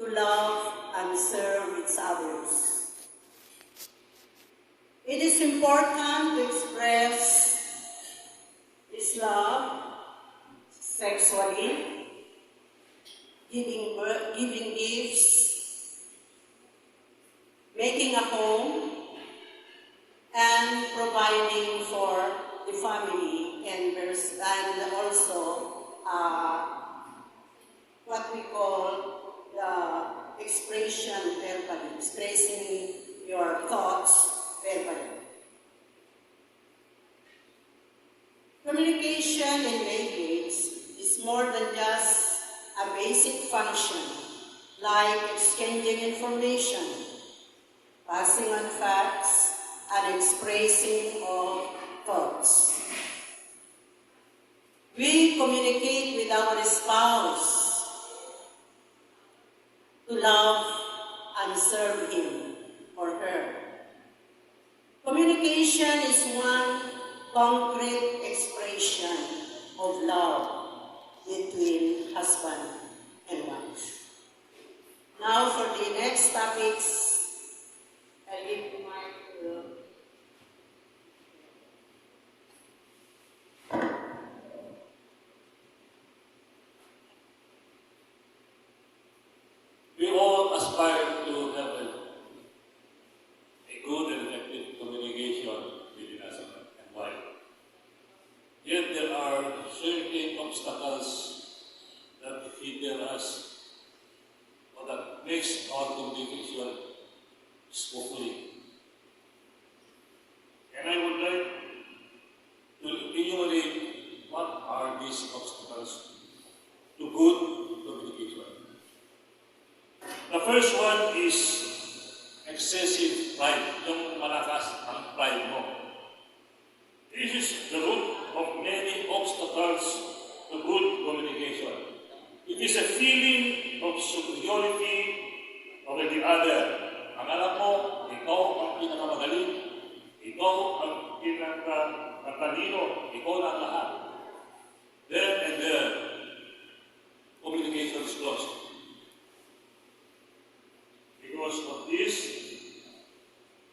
to love and serve its others. It is important to express this love sexually, giving gifts, making a home, and providing for the family and also what we call the expression verbally, expressing your thoughts verbally. Communication in language is more than just a basic function like exchanging information, passing on facts, and expressing of thoughts. We communicate with our spouse to love and serve him or her. Communication is one concrete expression of love between husband and wife. Now for the next topics, I give the mic to we all aspire to have a good and effective communication between husband and wife. Yet there are certain obstacles that hinder us or that makes our communication smoothly. And I would like to enumerate what are these obstacles to good communication. The first one is excessive pride, yung malakas ang pride mo. This is the root of many obstacles to good communication. It is a feeling of superiority over the other. Ang alam mo, ikaw ang pinakamagaling, ikaw ang pinakatalino, ikaw na ang lahat. There and there, communication is lost. Because of this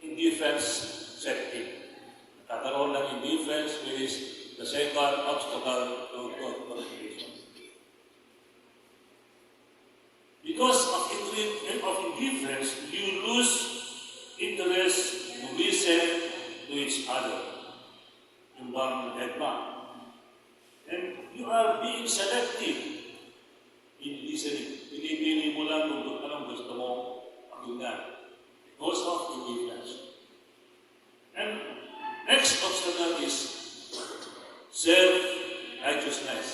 indifference setting. Nagkakaroon ng indifference, which is the second obstacle to good communication. Because of indifference, you lose interest to listen to each other. Yung bang headma. And you are being selective in listening. Pinipili mo lang kung anong gusto mo pakinggan. Because of indifference. And next obstacle is self-righteousness.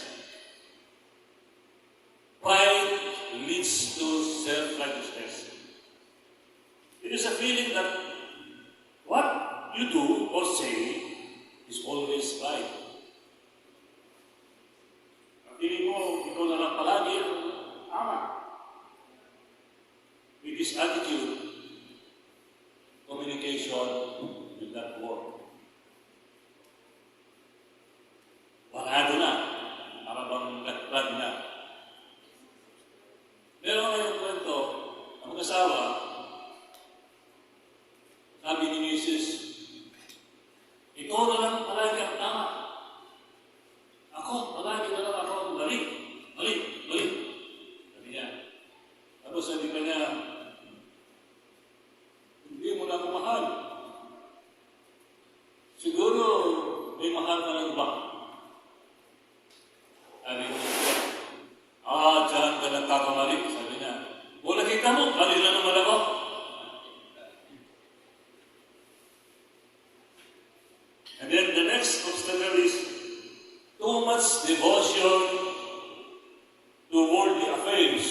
Pride leads to self-righteousness. It is a feeling that what you do or say is always right. Ang feeling mo, ikaw na lang palagi ang tama. With this attitude, communication will not work. Parado na. Para bang nagplan na. Pero ngayong kwento, ang mag-asawa, sabi ni Mrs., ikaw na lang palagi ang tama. Ako, palagi na lang ako ang mali. Mali. Sabi niya. Tapos sabi pa niya, hindi mo na ako mahal. Siguro, may mahal ka ng iba. Sabi niya, dyan ka nagkakamali. Sabi niya, wala kita mo, mali na naman ako. And then the next obstacle is too much devotion to worldly affairs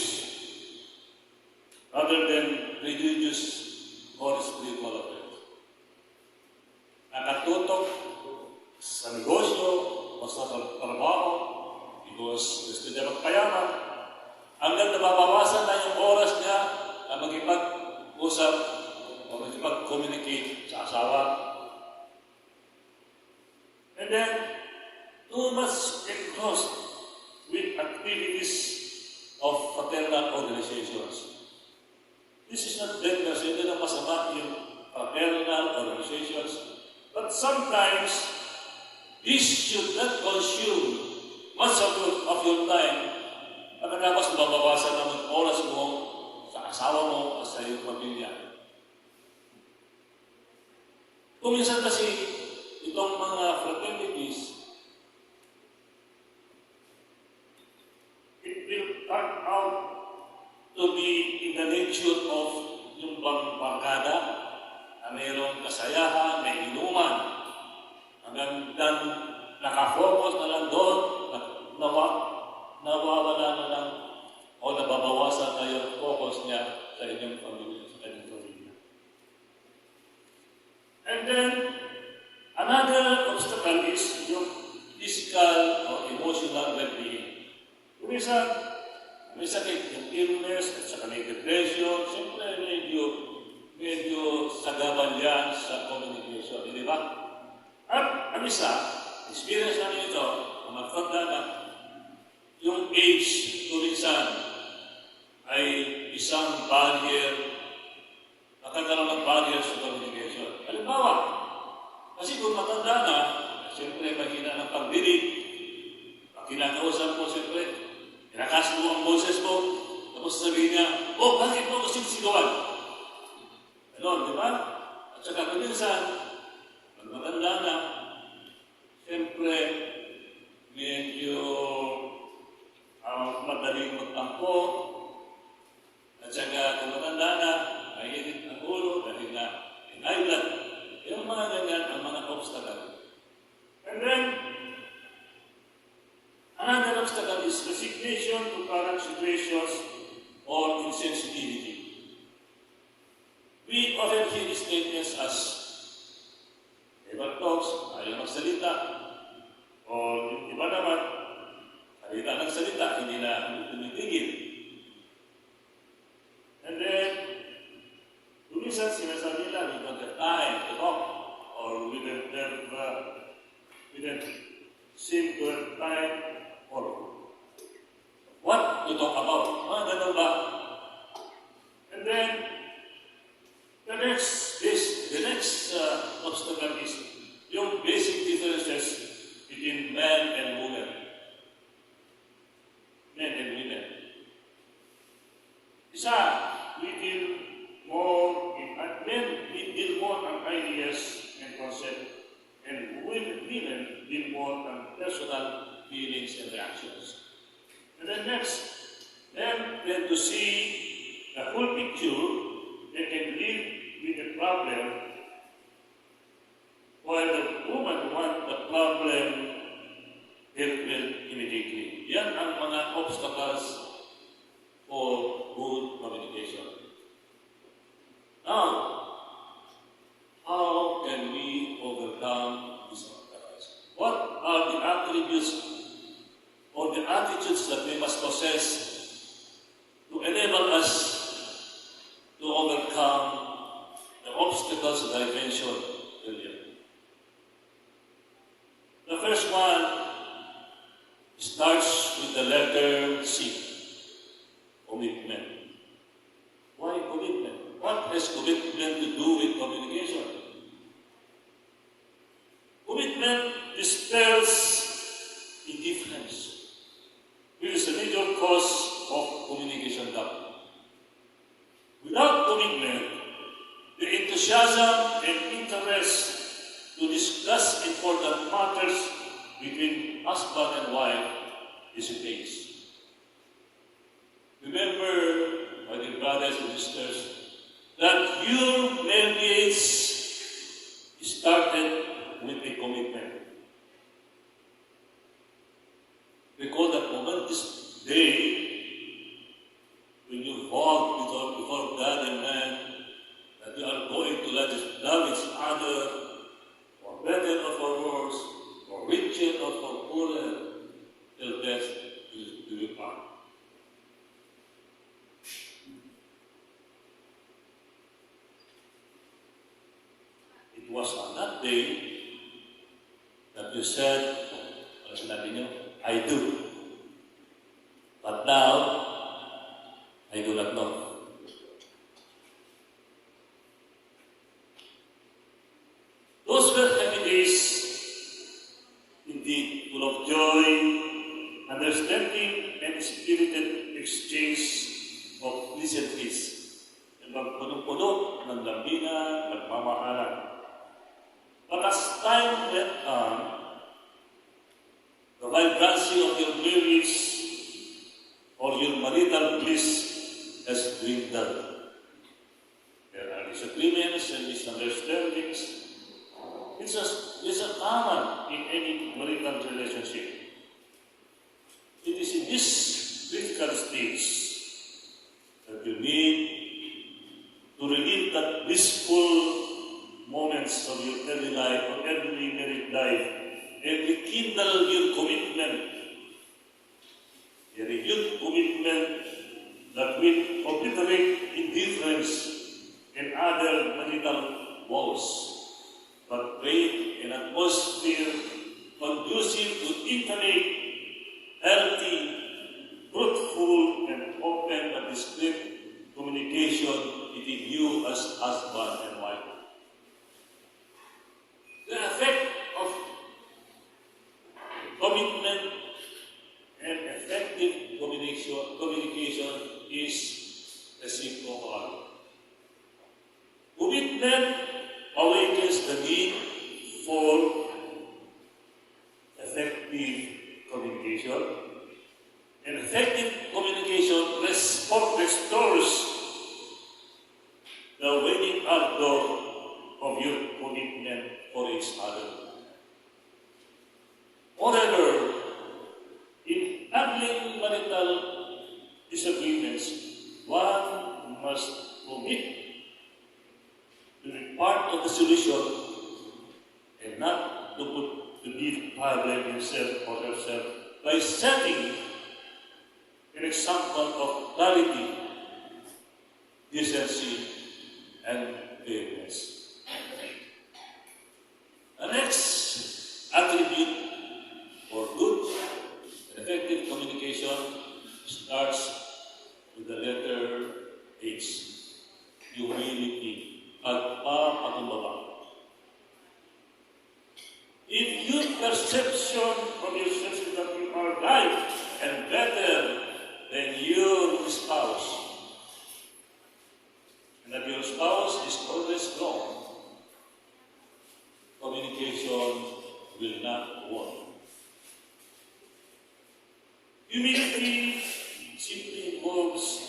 rather than religious or spiritual affairs. Nakatutok sa negosyo o sa trabaho because gusto niya magpayaman hanggang nababawasan na yung oras niya na magipag-usap o magipag-communicate sa asawa. And then, too much engrossed with activities of fraternal organizations. This is not dead kasi hindi na masama yung fraternal organizations. But sometimes, this should not consume much of your time. Pagkatapos mababawasan naman oras mo sa asawa mo at sa iyong pamilya. Kung minsan kasi itong mga fraternities, it will turn out to be in the nature of yung barkada na mayroong kasayahan, may inuman, hanggang nakafocus na lang doon, nawawala na lang o nababawasan na yung focus niya sa inyong pamilya, sa kanyang pamilya. And then, another obstacle is yung physical or emotional well-being. Minsan sakit, yung illness at saka may depression, siyempre medyo sagaban yan sa communication, di ba? At ang isa, experience namin ito, ang magtanda na, yung age minsan ay isang barrier, nakakaroon ng barrier sa communication. Halimbawa, kasi kung matanda na, siyempre mahina ng pagdinig, pag kinakausap mo, siyempre, kinakas mo ang boses mo, tapos sabihin niya, oh, bakit mo kasi sigawan? Ganon, di ba? At saka minsan, pag matanda na, siyempre, medyo madaling magtampo, at saka kung matanda na, mainit ang ulo, dahil na high blood. Yung mga ganyan, ang mga obstacle. And then, another obstacle is resignation to current situations or insensitivity. We often hear statements as, never talks, ayaw magsalita, o yung iba naman, salita ng salita, hindi na tumitigil. And then, minsan sinasabi nila, we don't have time to talk, or we don't seem to have time, or what to talk about. Mga ganun ba? And then, the next obstacle is yung basic differences between men and women. Men and women. Isa, men deal more on ideas and concepts, and women deal more on personal feelings and reactions. And then next, men tend to see the whole picture. They can live with the problem, while the woman wants the problem dealt with immediately. Yan ang mga obstacles for good communication. Now, how can we overcome these obstacles? What are the attributes or the attitudes that we must possess to enable us to overcome the obstacles that I mentioned earlier? The first one starts with the letter C, commitment. Why commitment? What has commitment to do with communication? Commitment dispels indifference, which is a major cause of communication gap. Without commitment, the enthusiasm and interest to discuss important matters between husband and wife dissipates. Remember, my dear brothers and sisters, that your marriage started with a commitment. Recall that moment, this day, when you walk before God and man, that you are going to love each other, for better or for worse, for richer or for poorer, till death do you part. It was on that day that you said, I do. But now, I do not know. pagmamahalan. But as time went on, the vibrancy of your marriage or your marital bliss has dwindled. There are disagreements and misunderstandings. It's a common in any marital relationship. It is in this critical stage that you need to relive that blissful moments of your early life or early married life and rekindle your commitment, a renewed commitment that will obliterate indifference and other marital woes, but create an atmosphere conducive to intimate, healthy, truthful, and open and discreet communication between you as husband and wife. The effect of commitment and effective communication is reciprocal. Commitment awakens the need for effective communication, and effective communication restores the waning ardor of your commitment for each other. Moreover, in handling marital disagreements, one must commit to be part of the solution and not to be the problem himself or herself by setting an example of clarity, decency, and fairness. The next attribute for good and effective communication starts with the letter H. Humility. Pagpapakumbaba. If your perception of yourself is that you are right and better than your spouse, and that your spouse is always wrong, communication will not work. Humility simply involves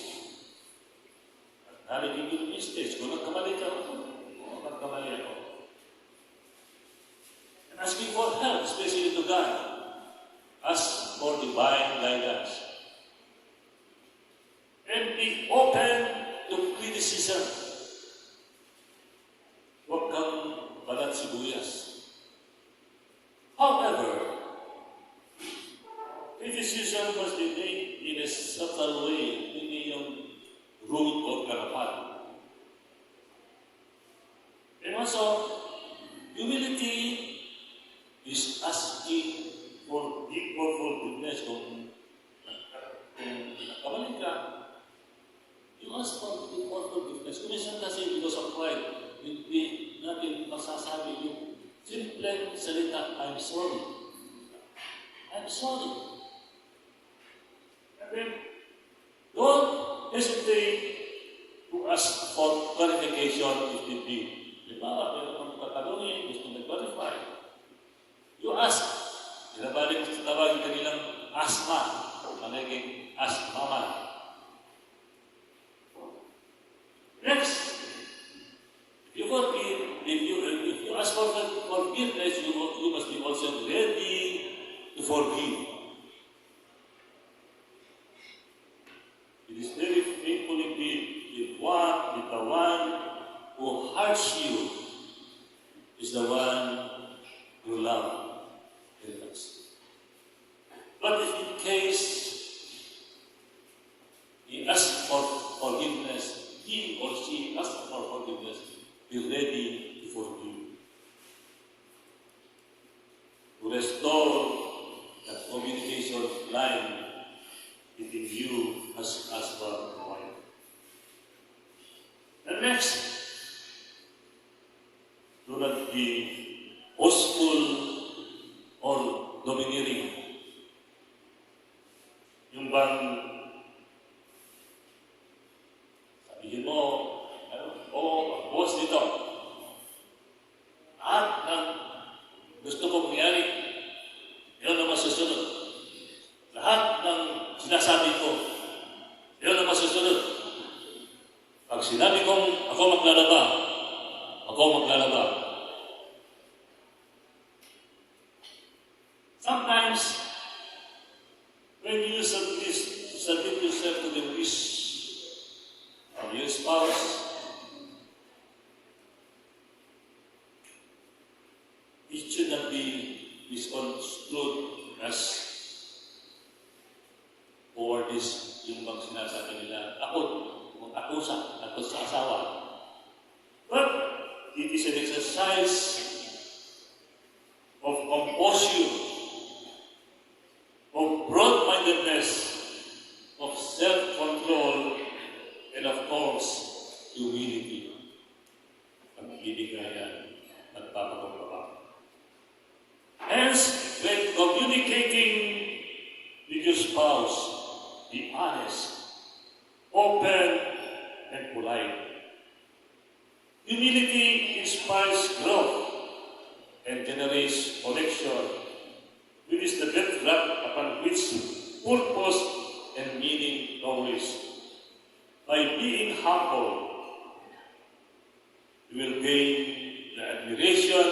acknowledging your mistakes. Kung nagkamali ka, nagkamali ako. And asking for help, especially to God. Ask for divine guidance. And be open to criticism. Huwag kang balat sibuyas. However, criticism must be made in a subtle way, hindi yung rude or karapat. And also, humility is asking for forgiveness. Kung nagkamali ka, you ask for forgiveness. Kung minsan kasi because of pride, hindi natin masasabi yung simple salita, I'm sorry. I'm sorry. And then, don't hesitate to ask for clarification if need be. Diba, meron kang tatanungin, gusto nag-clarify. You ask. Tinabalik sa tawagin kanilang asma. Managing asma. Next, if you ask for forgiveness, you must be also ready to forgive. It is very painful indeed if the one who hurts you is the one you love very much. But if in case he asks for forgiveness, he or she asks for forgiveness, be ready to forgive. To restore that communication line between you as husband and wife. And next, do not be boastful or domineering. Yung bang sabihin mo, boss dito, Pag sinabi kong ako maglalaba, ako maglalaba. Sometimes, when you submit yourself to the wish of your spouse, it should not be misconstrued as or this yung bang sinasabi nila, takot sa asawa. But it is an exercise of composure, of broad-mindedness, of self-control, and of course, humility. Pagbibigayan, nagpapakumbaba. Hence, when communicating with your spouse, be honest, open, and polite. Humility inspires growth and generates connection, which is the bedrock upon which purpose and meaning flourish. By being humble, you will gain the admiration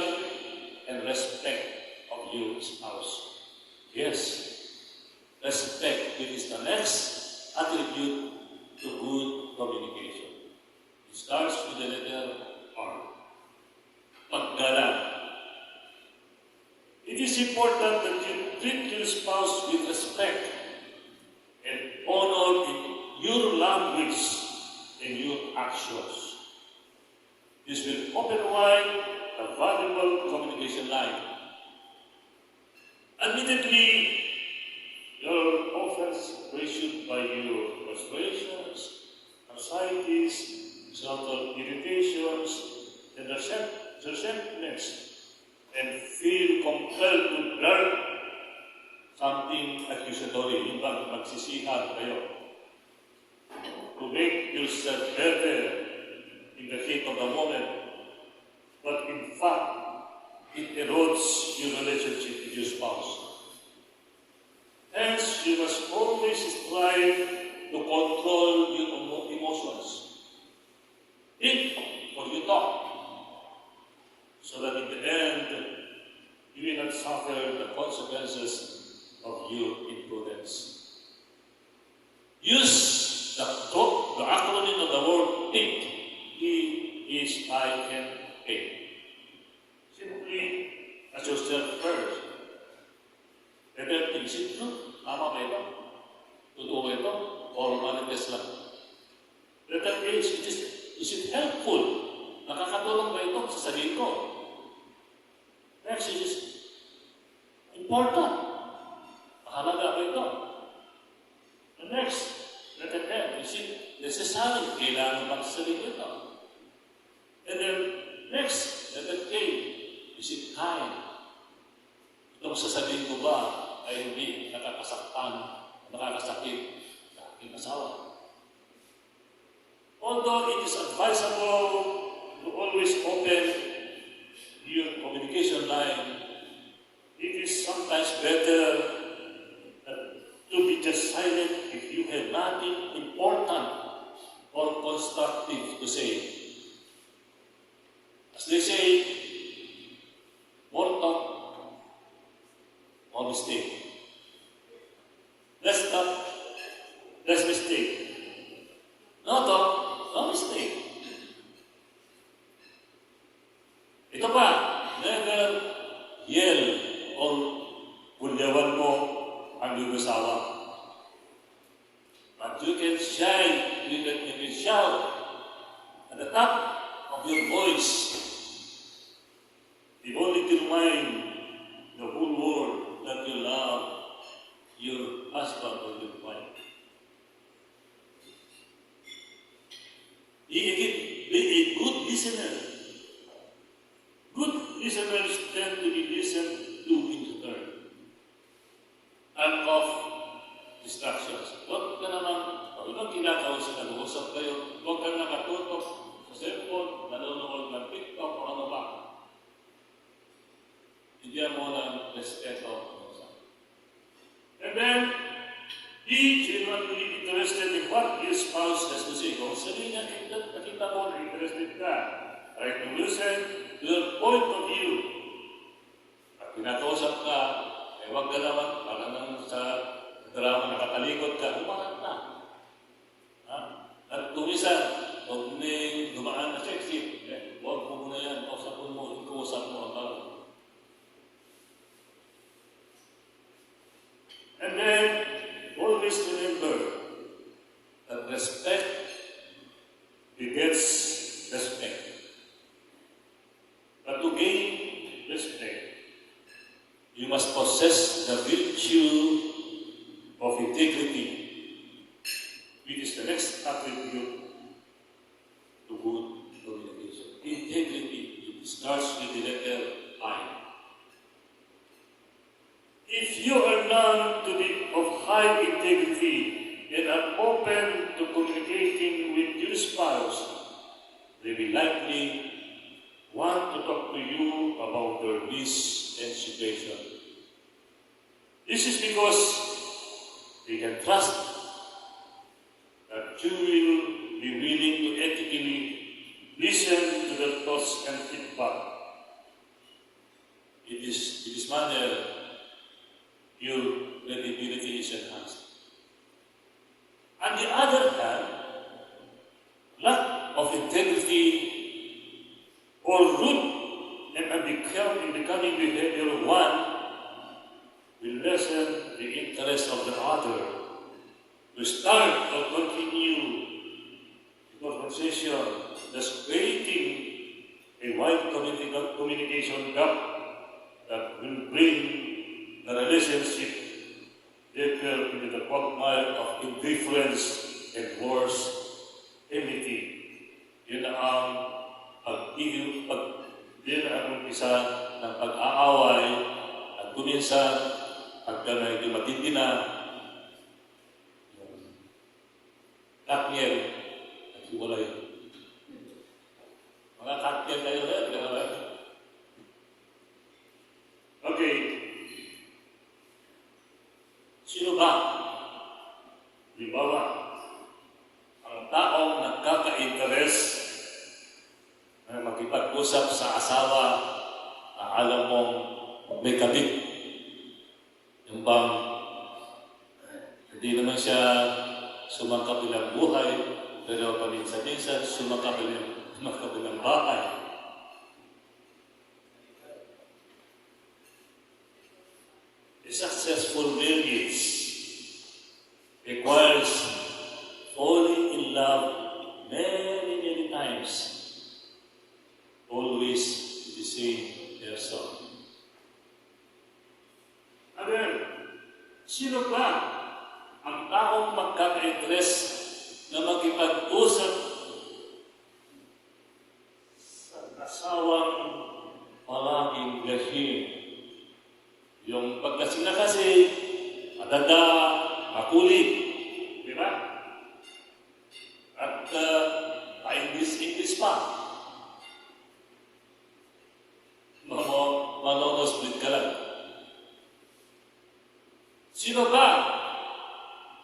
and respect of your spouse. Yes, respect is the next attribute to good communication. It starts with the letter R. Paggalang. It is important that you treat your spouse with respect and honor in your language and your actions. This will open wide a valuable communication line. Admittedly, you're often pressured by your frustrations, anxieties, subtle irritations, and resentments, and feel compelled to blurt something accusatory, yung bang magsisihan kayo, to make yourself better in the heat of the moment, but in fact, it erodes your relationship with your spouse. Hence, you must always strive to control your emotions. Think or you talk, so that in the end, you will not suffer the consequences of your imprudence. Use the acronym of the word think. He is, I, can, think. Simply ask yourself first. Whether is it true? Tama ba ito? Totoo ba ito? Or manifest lang? Whether is it helpful? Nakakatulong ba ito sa sarili ko? Next is important. Mahalaga ba ito? The next, letter M, is it necessary? Kailangan bang sa sarili ito? And then, next, letter K, is it kind? Itong sasabihin ko ba ay hindi nakakasakit sa aking asawa? Although it is advisable to always open your communication line, it is sometimes better to be just silent if you have nothing important or constructive to say. As they say, more talk, more mistake. Less talk, less mistake. No talk, no mistake. Ito pa, never yell or kulyawan mo ang iyong asawa. But you can shine, you can shout at the top of your voice. If only to remind the whole world that you love your husband or your wife. Be a good listener. Good listeners tend to be listened to in return. And of distractions. Huwag ka naman, pag kinakausap, nag-uusap kayo, huwag ka nakatutok sa cellphone, nanonood ng TikTok o ano ba. Bigyan mo ng respeto. And then, be genuinely interested in what your spouse has to say. Kung sabihin niya, interested ka. Try to listen to their point of view. Pag pinakausap ka, huwag ka naman, parang sa drama nakatalikod ka, umangat na. Ha? At tumisan, huwag may dumaan na sexy. Huwag mo muna yan, kausapin mo, ikausap mo ang tao. And then, always remember that respect begets respect. But to gain respect, you must possess the virtue of integrity, which is the next attribute to good communication. Integrity, it starts with the letter I. If you are known to be of high integrity and are open to communicating with your spouse, they will likely want to talk to you about their needs and situation. This is because they can trust that you will be willing to ethically listen to their thoughts and feedback. In this manner, your credibility is enhanced. On the other hand, lack of integrity or rude and unbecoming behavior of one will lessen the interest of the other to start or continue the conversation, thus creating a wide communication gap that will bring the relationship deeper into the quagmire of indifference and worse, enmity. Yun ang umpisa ng pag-aaway at kuminsan pagka medyo matindi na kaknyer at hiwalay. Mga kaknyer kayo na, di ka na. Okay. Sino ba? Halimbawa, ang taong nagkaka-interes na makipag-usap sa asawa na alam mong may kabit. Yung bang hindi naman siya sumangkabilang buhay, pero paminsan-minsan sumangkabilang bahay. A successful marriage requires falling in love many, many times, always with the same person. Again, sino ba ang taong magkaka-interest na makipag-usap sa asawang palaging gashin? Yung pagkasing na kasi, madanda, makulit, di ba? At English pa. Manonosplit ka lang. Sino ba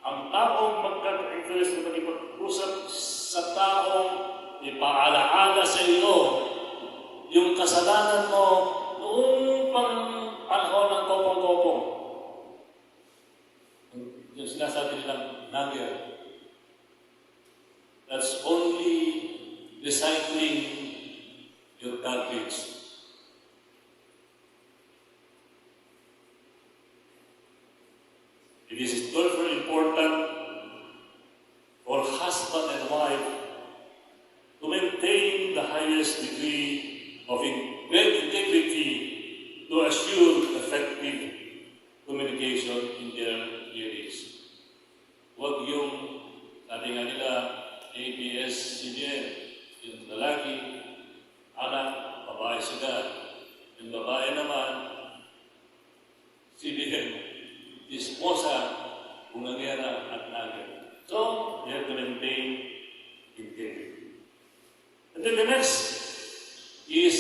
ang taong magkaka-interest na makipag-usap sa taong ipaalaala sa iyo yung kasalanan mo noong panahon ng kopong-kopong? Yung sinasabi nilang nagger. That's only recycling your garbage. It is therefore important for husband and wife to maintain the highest degree of integrity to assure effective communication in their marriage. Huwag yung, sabi nga nila, ABS-CBN, yung lalaki, anak, babae sila. Yung babae naman, CBN, esposa, bunangera at nagger. So, you have to maintain integrity. And then the next is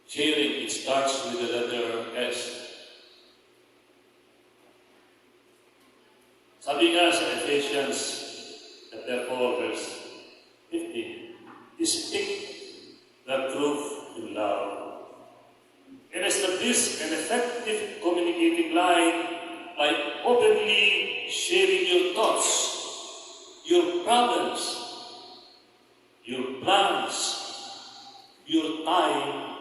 sharing. It starts with the letter S. Sabi nga sa Ephesians chapter 4, verse 15, your problems, your plans, your time,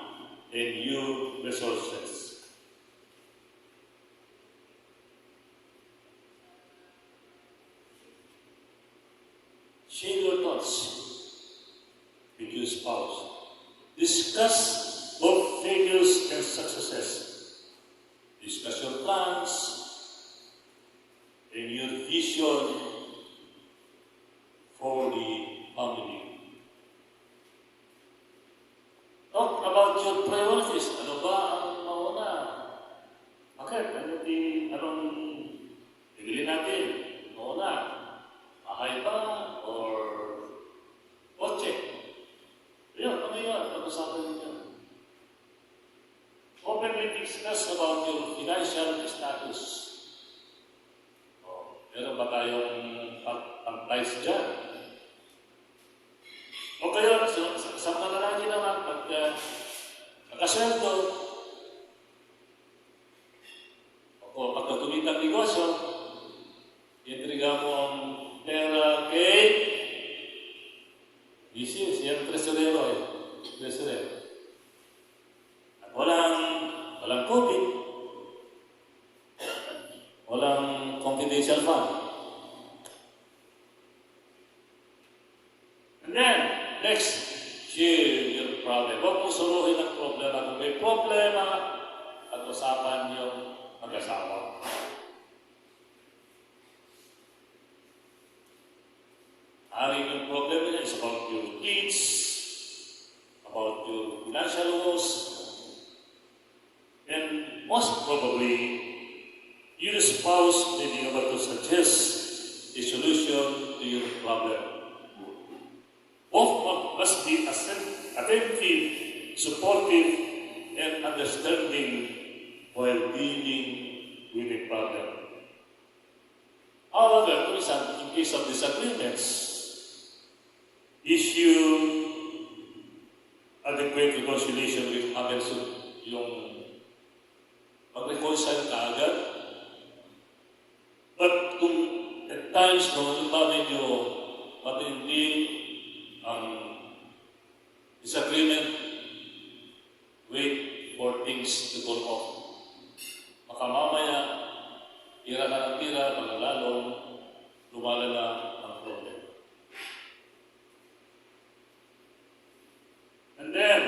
and your resources. Share your thoughts with your spouse. Discuss both failures and successes. Discuss your plans and your vision for the family. Talk about your priorities. Ano ba ang mauna? Bakit? Anong bibili natin? Mauna? Bahay ba? Or kotse? Yun, ano yun? Pag-usapan ninyo. Openly discuss about your financial status. Meron ba tayong pag-price dyan? O kaya, sa mga lalaki naman, pag nakasweldo, o pagka tumitang negosyo, intriga mo ang pera kay Isis, yan tresorero eh. Tresorero. At walang COVID, walang confidential fund. And then, next, share your problem. Huwag mo suluhin ang problema. Kung may problema, pag-usapan yung mag-asawa. Yung problema niya is about your kids, about your financial woes, and most probably, your spouse may be able to suggest a solution to your problem. Both must be attentive, supportive, and understanding while dealing with a problem. However, in case of disagreements, issue adequate reconciliation with happen soon. Yung mag-reconcile ka agad. But kung at times, kung medyo matindi ang disagreement, wait for things to go off. Baka mamaya, tira ka ng tira, paglalong lumalala ang problem. And then,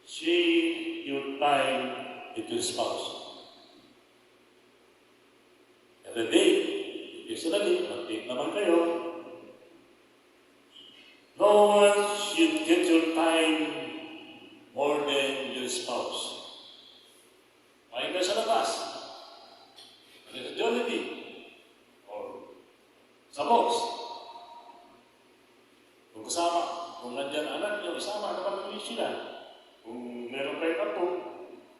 share your time with your spouse. Every day, usually, mag-take naman kayo. No one should get your time more than your spouse. Mahin ka sa labas. Mahin sa Jollibee. Or sa box. Kung kasama, kung nandyan anak nyo, isama naman tuloy sila. Kung meron kayo apo,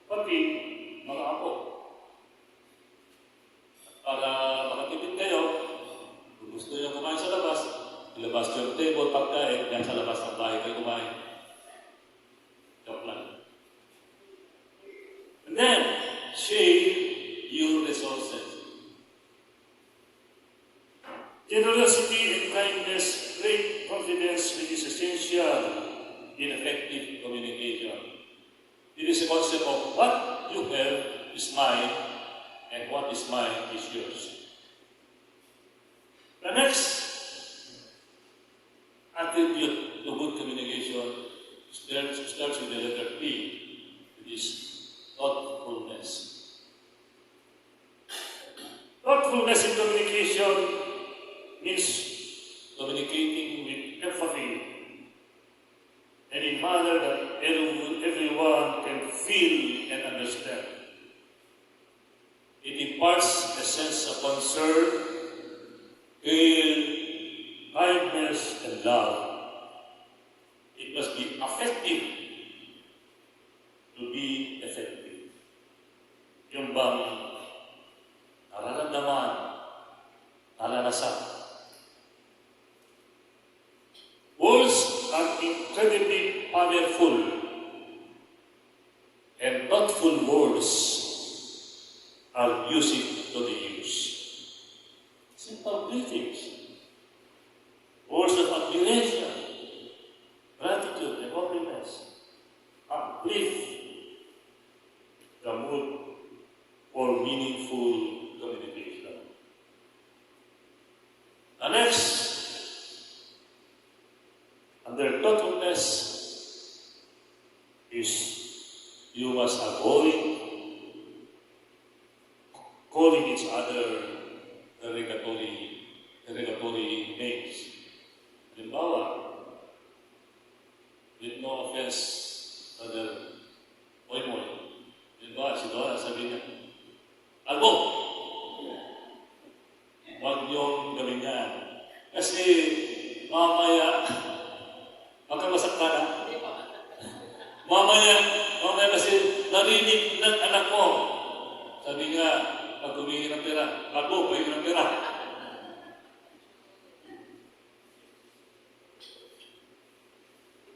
pati mga apo. Para makatipid kayo, kung gusto nyo kumain sa labas, ilabas yung table, pagkain, yan sa labas ng bahay kayo kumain. Joke lang. And then, share your resources. Generosity and kindness create confidence, which is essential in effective communication. It is a concept of what you have is mine and what is mine is yours. The next attribute to good communication starts with the letter P, which is thoughtfulness. Thoughtfulness in communication means communicating with empathy and in a manner that everyone can feel and understand. It imparts a sense of concern, care, kindness, and love. It must be effective to be effective. Yung bang nararamdaman, naranasan. Words are incredibly powerful, and thoughtful words are have music to the use. Simple greetings, words of admiration, gratitude, and compliments uplift the mood for meaningful communication. The next, under thoughtfulness, is you must avoid calling each other derogatory names. Halimbawa, with no offense, Brother Moy. Halimbawa, si Dora sabi niya, Albo! Huwag niyong gawin yan. Kasi mamaya, magkamasak ka na. Mamaya kasi narinig ng anak mo. Sabi nga, pag humingi ng pera, Albo, pahingi ng pera.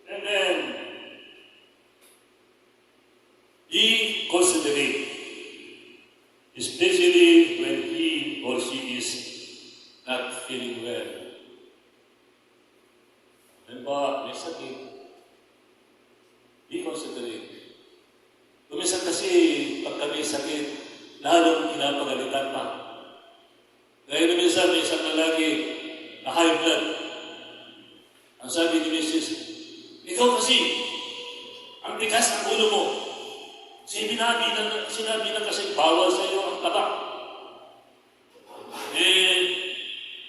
And then, be considerate, especially when he or she is not feeling well. Halimbawa, may sakit, be considerate. Kuminsan kasi, pagka may sakit, lalong pinapagalitan pa. Gaya na minsan, may isang lalaki na high blood. Ang sabi ni Mrs., ikaw kasi, ang tigas ng ulo mo. Sinabi na kasi bawal sa iyo ang taba.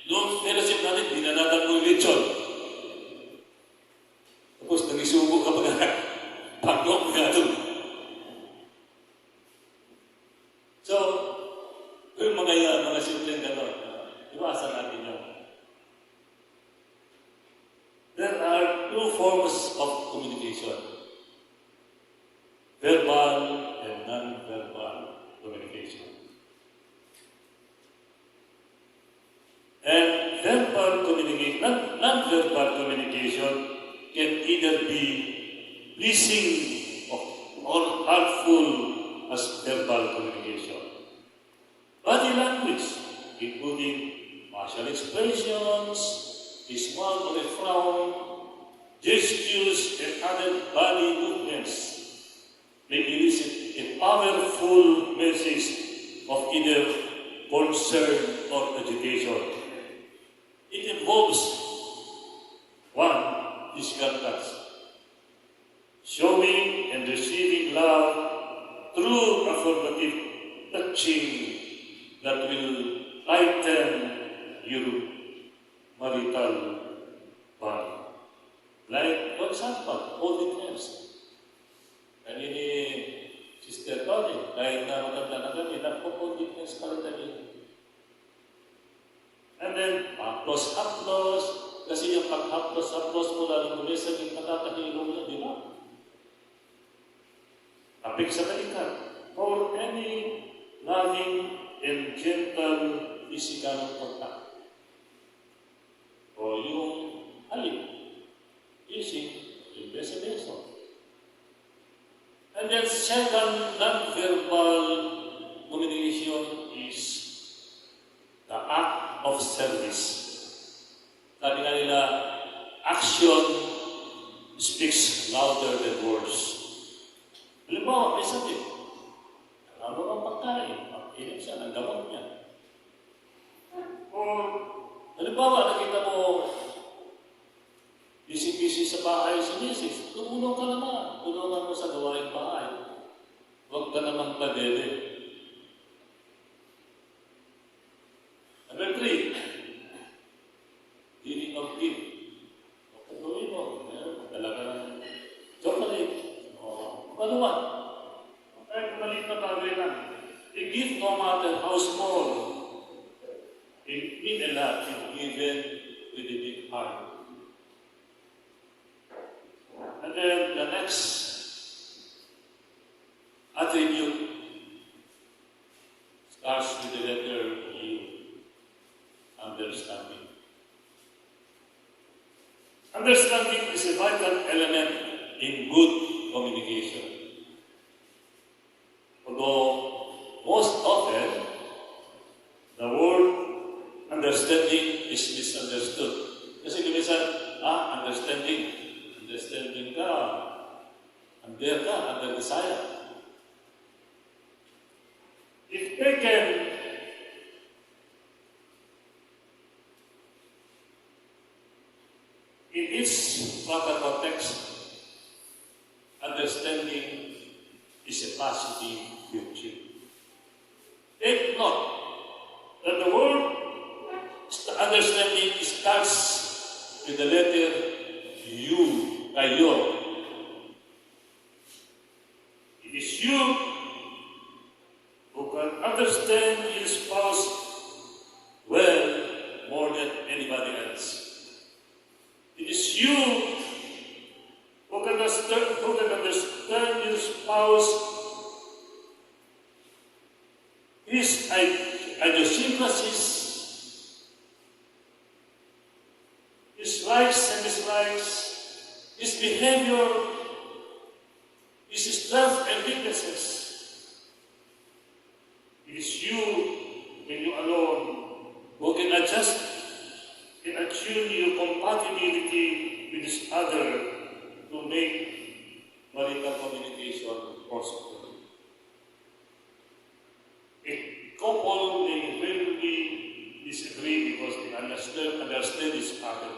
Noong fellowship natin, dinanatan mo yung lechon. Tapos nagisubo ka pag-nok ka doon. So, yung mga simpleng gano'n, iwasan natin yun. There are two forms of communication. Verbal and non-verbal communication. And non-verbal communication can either be pleasing or harmful as verbal communication. Body language, including facial expressions, a smile or a frown, gestures, and other body movements may elicit a powerful message of either concern or agitation. It involves one, physical touch, showing and receiving love through affirmative touching that will lighten your marital bond. Like, for example, holding hands. Kanini ni Sister Tony, kahit na matanda na kami, holding hands pala kami. And then, haplos, kasi yung pag-haplos mo lalo muli sa nakakahilong niya, di ba? Apik sa balikat, for any loving and gentle physical contact. O yung halik, kissing, yung beso-beso. And then second, non-verbal communication is the act of service. Sabi nga nila, action speaks louder than words. Halimbawa, may sakit. Ano ang pagkain? Inom siya ng gamot niya. O, halimbawa, nakita mo, busy-busy sa bahay si Mrs. Tumulong ka naman. Tulungan mo sa gawain bahay. Huwag ka naman padede. Number 3, giving of gift. Pagkatuloy mo, talaga ng chocolate. O, kaluwan. Kahit maliit na bagay lang. A gift, no matter how small, it means a lot if given with a big heart. And then the next attribute starts with the letter U, understanding. Understanding is a vital element in good communication. Although most often understanding is misunderstood. Kasi minsan, understanding. Understanding ka, under desire. If taken in its proper context, understanding is a positive virtue. Take note that the word understanding starts with the letter U, kayo. It is you who can understand your spouse well more than anybody else. It is you who can understand your spouse, his idiosyncrasies, his likes and dislikes, his behavior, his strengths and weaknesses. It is you, when you alone, who can adjust and attune your compatibility with this other to make marital communication possible. A couple may rarely disagree because they understand each other.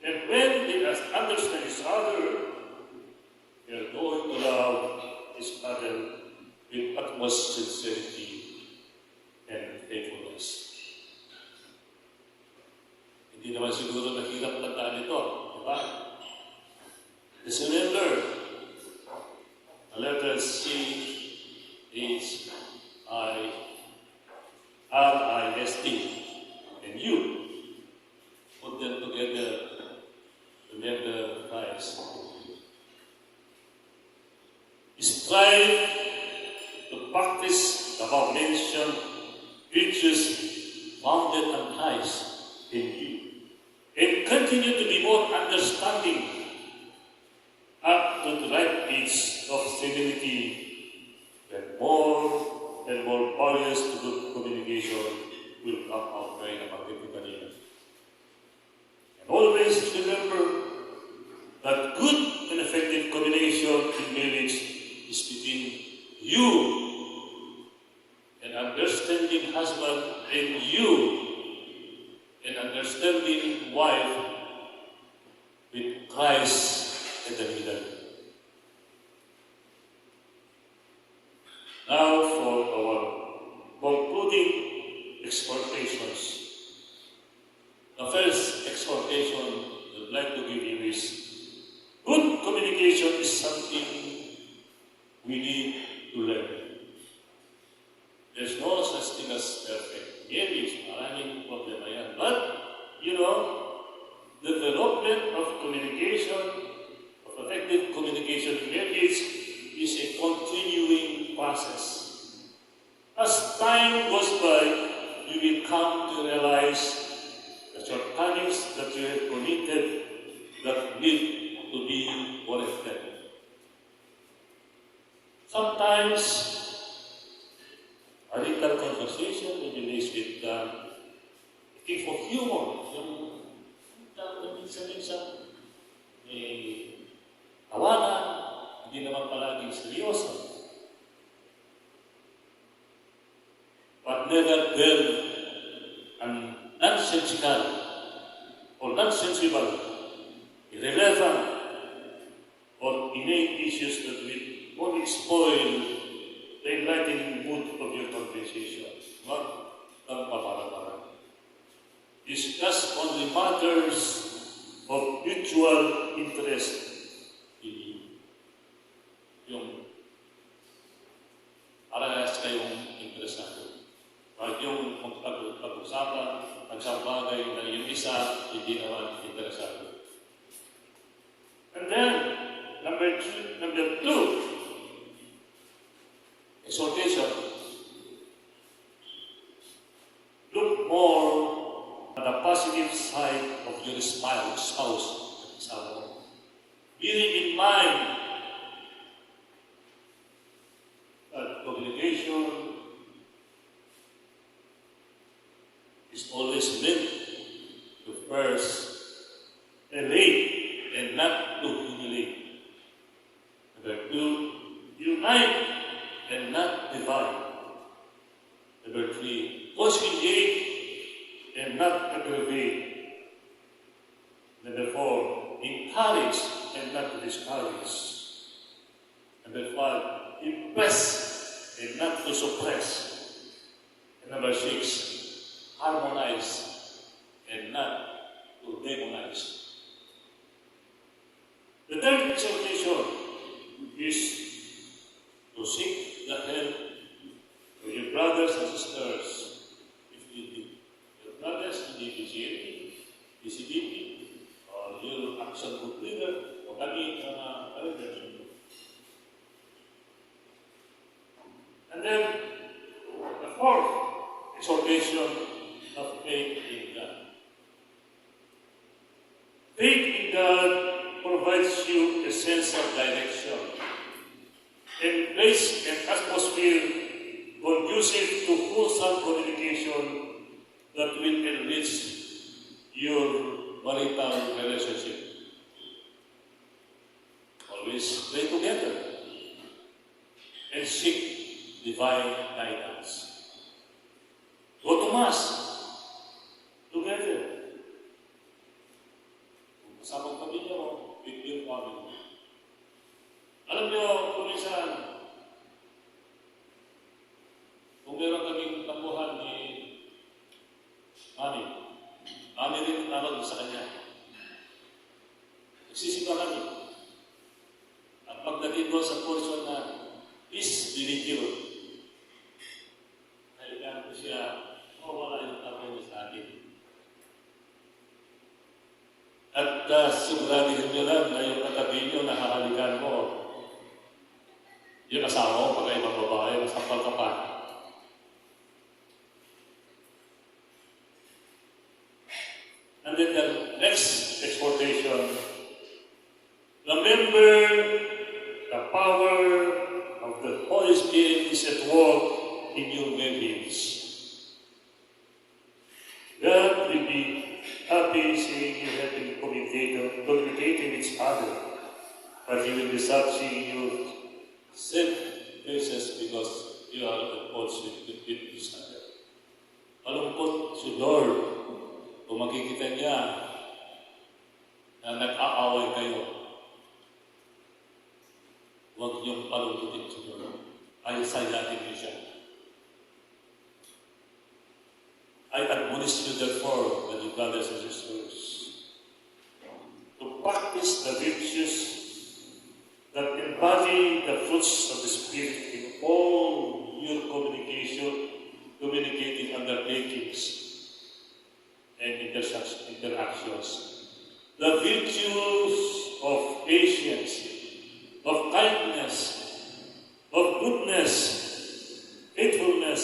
And when they understand each other, they are going to love each other with utmost sincerity and faithfulness. Hindi naman siguro mahirap tandaan ito, di ba? Just remember, the letter C is R-I-S-T, and you put them together, remember Christ. Strive to practice the above-mentioned virtues founded on Christ in you, and continue to be more understanding up to the right pitch of senility, and more barriers to good communication will come out by magnificently. And always remember that good and effective communication in marriage is between you, an understanding husband, and you, an understanding wife, with Christ in the middle. Now for our concluding exhortations. The first exhortation I would like to give you is, good communication is something we need to learn. There's no such thing as perfect. Marriage, maraming problema yan. But, development of communication, of effective communication in marriage is a continuing process. As time goes by, you will come to realize the shortcomings that you have committed that need to be corrected. Sometimes, a little conversation may be laced with a thing for humor. Minsan-minsan, tawanan, hindi naman palaging seryoso. But never build an nonsensical or nonsensible, irrelevant, or inane issues that will only spoil the enlightening mood of your conversation. Not ang pabara-bara. Discuss only matters of mutual interest in you. Yung parehas kayong interesado. Kahit yung pag-usapan, nagsambagay na yung isa, hindi naman interesado. And then, number two, exhortation. Look more at the positive side of your spouse. Bearing in mind that communication is always meant to first elate and not to humiliate. Number two, unite and not divide. Number three, conciliate and not aggravate. Number four, encourage and not discourage. Number five, impress and not to suppress. And number six, harmonize and not to demonize. The third exhortation is to seek the help of your brothers and sisters. If you need your brothers in DPGA, DCDP, or your action group leader, o kami mga elders. And then, the fourth exhortation of faith in God. Faith in God provides you a sense of direction and place an atmosphere conducive to wholesome communication that will enrich your marital relationship. Always pray together and seek divine guidance. Go to Mass together. Kasama ang pamilya mo, with your family. Alam niyo, kung minsan, kung meron kaming tambuhan ni Mami rin tawag sa kanya. Nagsisipa kami. At pagdating doon sa portion na peace be with you, nalikan ko siya, wala yung tapos niya sa akin. At siguradihin nyo lang na yung katabi nyo, nakahalikan mo. Yung asawa mo, pagka ibang babae, masampal ka pa. And then the next exhortation, remember the power of the Holy Spirit is at work in your marriage. God will be happy seeing you have been communicating with each other, but He will be sad seeing you set faces because you are at odds with each other. Malungkot si Lord kung makikita niya na nag-aaway kayo. Huwag niyong palungkutin si Lord. Ay sayahin niyo siya. I admonish you therefore, my brothers and sisters, to practice the virtues that embody the fruits of the Spirit in all your communicating undertakings and interactions. The virtues of patience, of kindness, of goodness, faithfulness,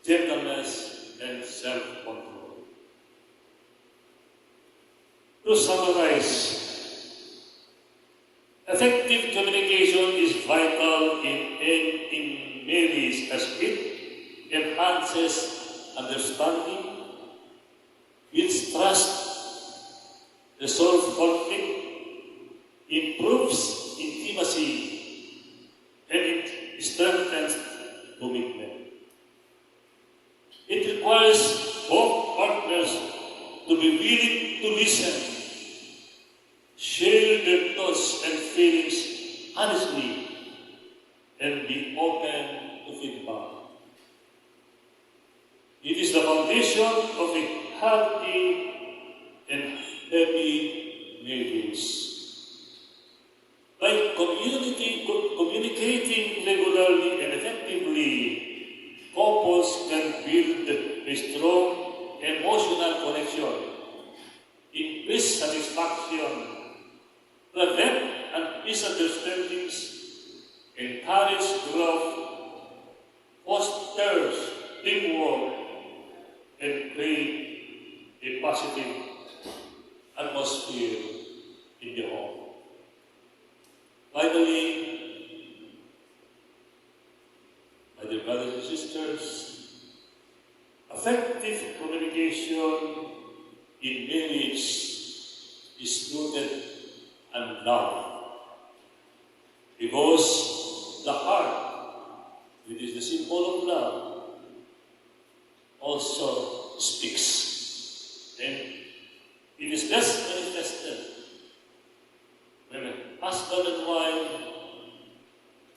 gentleness, and self-control. To summarize, effective communication is vital in marriage as it enhances understanding, builds trust, resolves conflict, improves intimacy, and it strengthens commitment. It requires both partners to be willing to listen, share their thoughts and feelings honestly, and be open to feedback. It is the foundation of a healthy and happy marriage. By communicating regularly and effectively, couples can build a strong emotional connection, increase satisfaction, prevent misunderstandings, encourage growth, fosters teamwork, and create a positive atmosphere in the home. Finally, my dear brothers and sisters, a effective communication in marriage is rooted in love. Because the heart, which is the symbol of love, also speaks. And it is best manifested when a husband and wife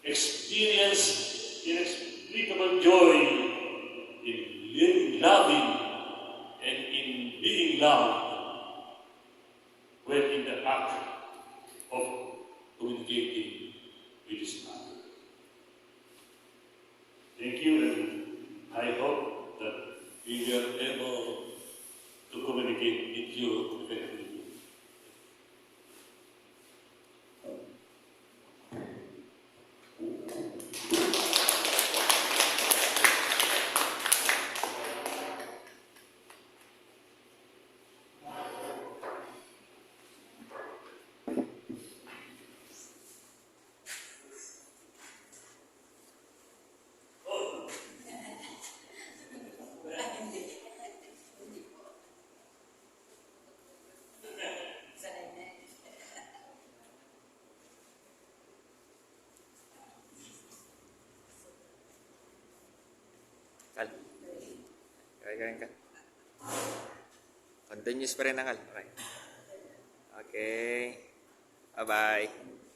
experience inexplicable joy in loving and in being loved when in the act of communicating with his partner. Thank you, and I hope that we were able to communicate with you effectively. Kal. Kaya ka. Continuous pa rin ang kal. Okay. Okay. Bye-bye.